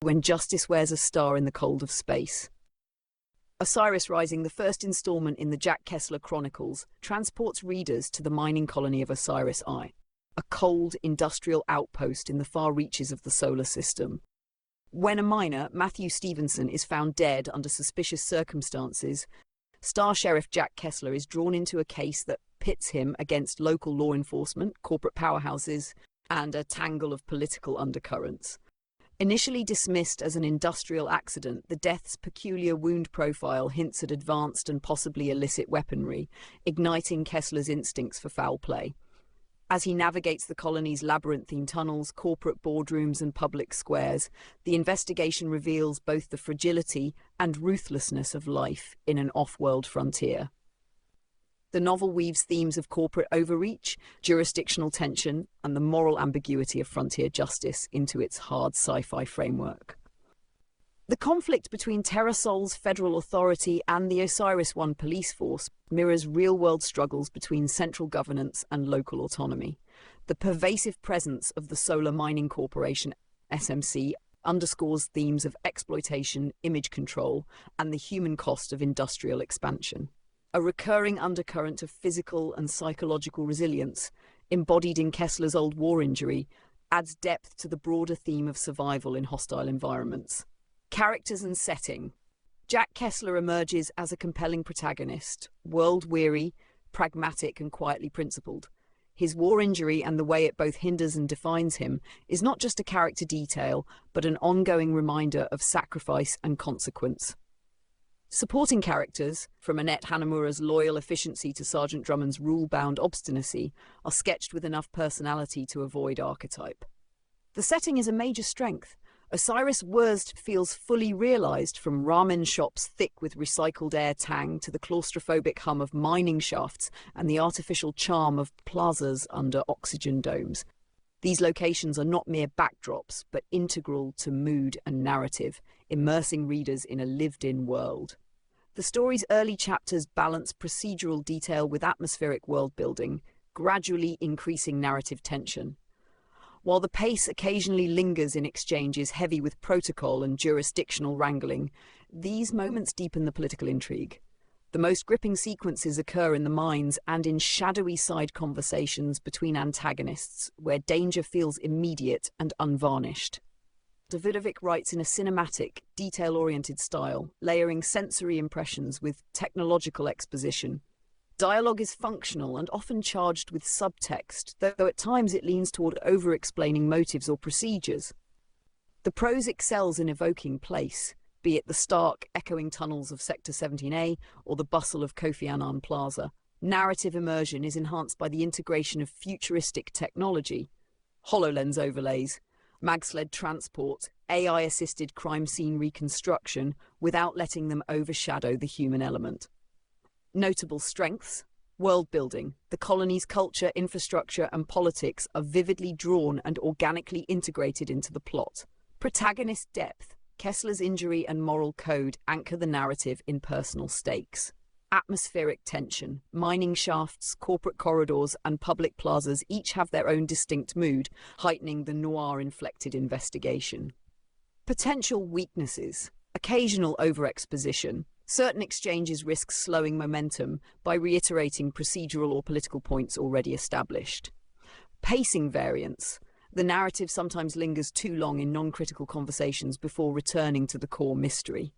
when justice wears a star in the cold of space. Osiris Rising, the first installment in the Jack Kessler Chronicles, transports readers to the mining colony of Osiris I, a cold industrial outpost in the far reaches of the solar system. When a miner, Matthew Stevenson, is found dead under suspicious circumstances, Star Sheriff Jack Kessler is drawn into a case that pits him against local law enforcement, corporate powerhouses, and a tangle of political undercurrents. Initially dismissed as an industrial accident, the death's peculiar wound profile hints at advanced and possibly illicit weaponry, igniting Kessler's instincts for foul play. As he navigates the colony's labyrinthine tunnels, corporate boardrooms, and public squares, the investigation reveals both the fragility and ruthlessness of life in an off-world frontier. The novel weaves themes of corporate overreach, jurisdictional tension, and the moral ambiguity of frontier justice into its hard sci-fi framework. The conflict between Terra Sol's federal authority and the Osiris I Police Force mirrors real-world struggles between central governance and local autonomy. The pervasive presence of the Solar Mining Corporation, SMC, underscores themes of exploitation, image control, and the human cost of industrial expansion. A recurring undercurrent of physical and psychological resilience, embodied in Kessler's old war injury, adds depth to the broader theme of survival in hostile environments. Characters and setting. Jack Kessler emerges as a compelling protagonist, world-weary, pragmatic and quietly principled. His war injury and the way it both hinders and defines him is not just a character detail, but an ongoing reminder of sacrifice and consequence. Supporting characters, from Annette Hanamura's loyal efficiency to Sergeant Drummond's rule-bound obstinacy, are sketched with enough personality to avoid archetype. The setting is a major strength. Osiris Worst feels fully realised, from ramen shops thick with recycled air tang to the claustrophobic hum of mining shafts and the artificial charm of plazas under oxygen domes. These locations are not mere backdrops, but integral to mood and narrative, immersing readers in a lived-in world. The story's early chapters balance procedural detail with atmospheric world-building, gradually increasing narrative tension. While the pace occasionally lingers in exchanges heavy with protocol and jurisdictional wrangling, these moments deepen the political intrigue. The most gripping sequences occur in the mines and in shadowy side conversations between antagonists, where danger feels immediate and unvarnished. Davidovic writes in a cinematic, detail-oriented style, layering sensory impressions with technological exposition. Dialogue is functional and often charged with subtext, though at times it leans toward over-explaining motives or procedures. The prose excels in evoking place, be it the stark, echoing tunnels of Sector 17A or the bustle of Kofi Annan Plaza. Narrative immersion is enhanced by the integration of futuristic technology, HoloLens overlays, mag-sled transport, AI-assisted crime scene reconstruction, without letting them overshadow the human element. Notable strengths: world-building. The colony's culture, infrastructure, and politics are vividly drawn and organically integrated into the plot. Protagonist depth. Kessler's injury and moral code anchor the narrative in personal stakes. Atmospheric tension. Mining shafts, corporate corridors, and public plazas each have their own distinct mood, heightening the noir-inflected investigation. Potential weaknesses. Occasional over-exposition. Certain exchanges risk slowing momentum by reiterating procedural or political points already established. Pacing variance. The narrative sometimes lingers too long in non-critical conversations before returning to the core mystery.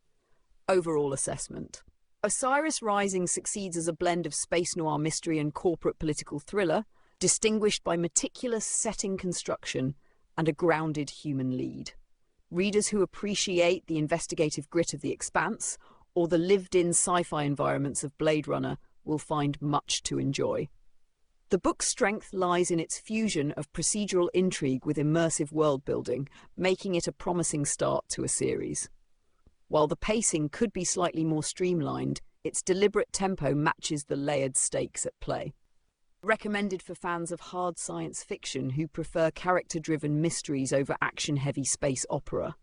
Overall assessment. Osiris Rising succeeds as a blend of space noir mystery and corporate political thriller, distinguished by meticulous setting construction and a grounded human lead. Readers who appreciate the investigative grit of The Expanse or the lived-in sci-fi environments of Blade Runner will find much to enjoy. The book's strength lies in its fusion of procedural intrigue with immersive world-building, making it a promising start to a series. While the pacing could be slightly more streamlined, its deliberate tempo matches the layered stakes at play. Recommended for fans of hard science fiction who prefer character-driven mysteries over action-heavy space opera.